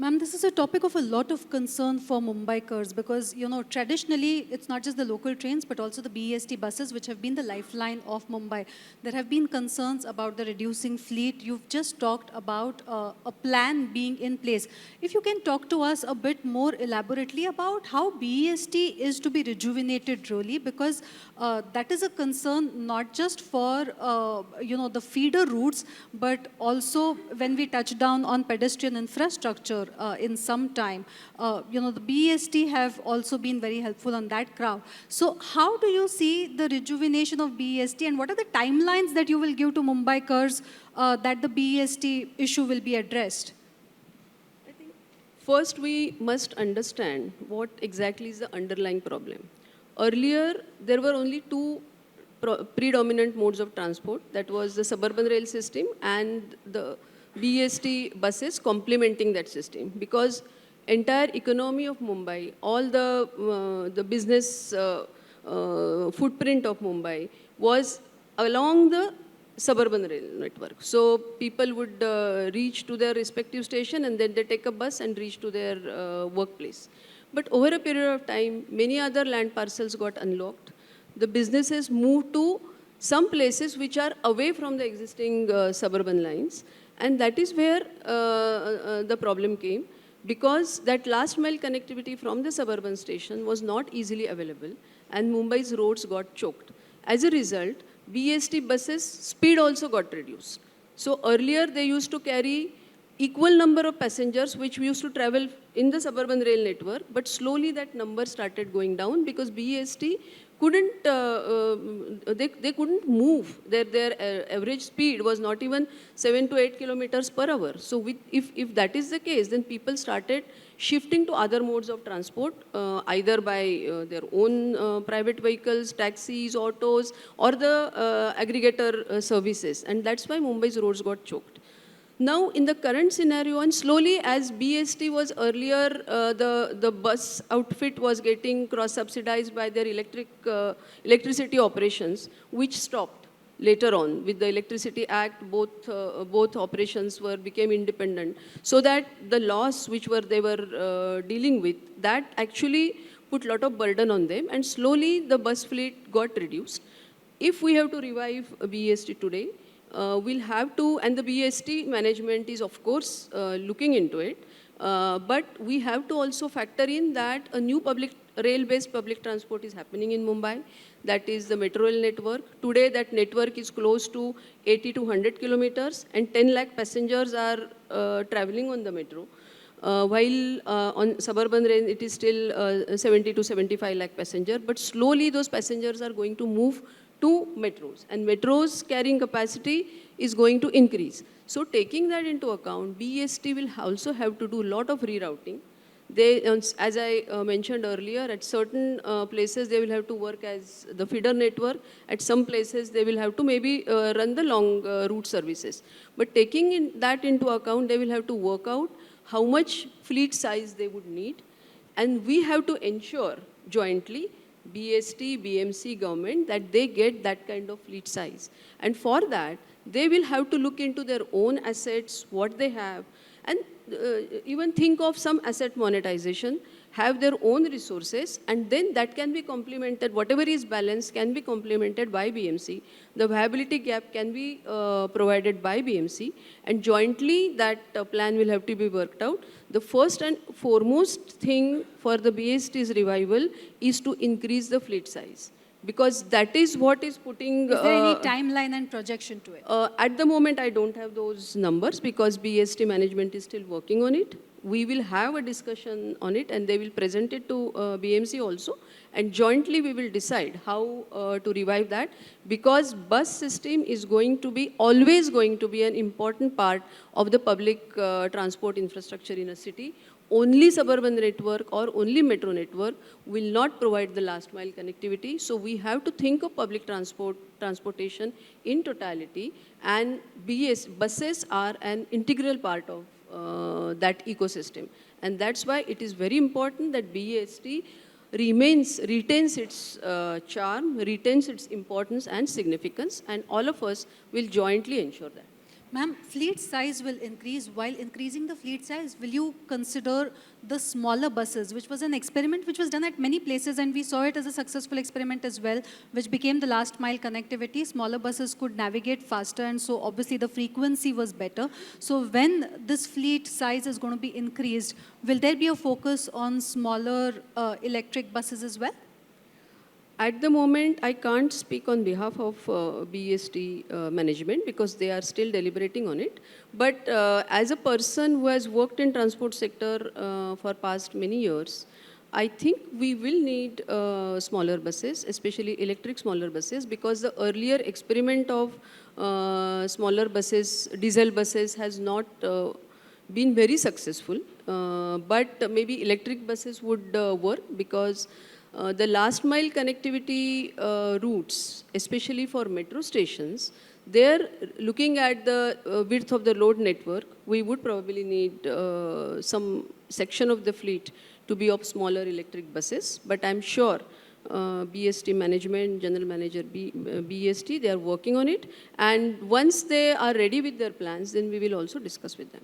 Ma'am, this is a topic of a lot of concern for Mumbaikars because, traditionally, it's not just the local trains, but also the BEST buses, which have been the lifeline of Mumbai. There have been concerns about the reducing fleet. You've just talked about a plan being in place. If you can talk to us a bit more elaborately about how BEST is to be rejuvenated, really, because that is a concern not just for, the feeder routes, but also when we touch down on pedestrian infrastructure in some time. The BEST have also been very helpful on that crowd. So how do you see the rejuvenation of BEST and what are the timelines that you will give to Mumbaikars that the BEST issue will be addressed? I think first we must understand what exactly is the underlying problem. Earlier, there were only two predominant modes of transport. That was the suburban rail system and the BEST buses complementing that system. Because entire economy of Mumbai, all the business footprint of Mumbai was along the suburban rail network. So people would reach to their respective station and then they take a bus and reach to their workplace. But over a period of time, many other land parcels got unlocked. The businesses moved to some places which are away from the existing suburban lines. And that is where the problem came, because that last mile connectivity from the suburban station was not easily available and Mumbai's roads got choked. As a result, BEST buses speed also got reduced. So earlier they used to carry equal number of passengers which we used to travel in the suburban rail network, but slowly that number started going down because BEST couldn't, they couldn't move. Their average speed was not even 7 to 8 kilometers per hour. So if that is the case, then people started shifting to other modes of transport, either by their own private vehicles, taxis, autos, or the aggregator services. And that's why Mumbai's roads got choked. Now, in the current scenario, and slowly as BEST was earlier, the bus outfit was getting cross-subsidized by their electricity operations, which stopped later on. With the Electricity Act, both operations became independent. So that the loss which they were dealing with, that actually put a lot of burden on them, and slowly the bus fleet got reduced. If we have to revive BEST today, we'll have to, and the BEST management is of course looking into it, but we have to also factor in that a new rail-based public transport is happening in Mumbai. That is the metro rail network. Today that network is close to 80 to 100 kilometers and 10 lakh passengers are traveling on the metro. While on suburban rail it is still 70 to 75 lakh passengers, but slowly those passengers are going to move to metros, and metros carrying capacity is going to increase. So taking that into account, BEST will also have to do a lot of rerouting. They, as I mentioned earlier, at certain places they will have to work as the feeder network. At some places they will have to maybe run the long route services. But taking that into account, they will have to work out how much fleet size they would need. And we have to ensure jointly, BEST, BMC, government, that they get that kind of fleet size. And for that, they will have to look into their own assets, what they have, and even think of some asset monetization, have their own resources, and then that can be complemented, whatever is balanced can be complemented by BMC. The viability gap can be provided by BMC, and jointly that plan will have to be worked out. The first and foremost thing for the BEST's revival is to increase the fleet size, because that is what is putting... Is there any timeline and projection to it? At the moment, I don't have those numbers because BEST management is still working on it. We will have a discussion on it and they will present it to BMC also, and jointly we will decide how to revive that, because bus system is always going to be an important part of the public transport infrastructure in a city. Only suburban network or only metro network will not provide the last mile connectivity. So we have to think of public transportation in totality, and buses are an integral part of that ecosystem. And that's why it is very important that BEST retains its charm, retains its importance and significance, and all of us will jointly ensure that. Ma'am, fleet size will increase. While increasing the fleet size, will you consider the smaller buses, which was an experiment which was done at many places, and we saw it as a successful experiment as well, which became the last mile connectivity. Smaller buses could navigate faster, and so obviously the frequency was better. So when this fleet size is going to be increased, will there be a focus on smaller electric buses as well? At the moment, I can't speak on behalf of BST management because they are still deliberating on it. But as a person who has worked in transport sector for past many years, I think we will need smaller buses, especially electric smaller buses, because the earlier experiment of smaller buses, diesel buses, has not been very successful. But maybe electric buses would work because the last mile connectivity routes, especially for metro stations, there looking at the width of the load network, we would probably need some section of the fleet to be of smaller electric buses. But I'm sure BST management, general manager BST, they are working on it. And once they are ready with their plans, then we will also discuss with them.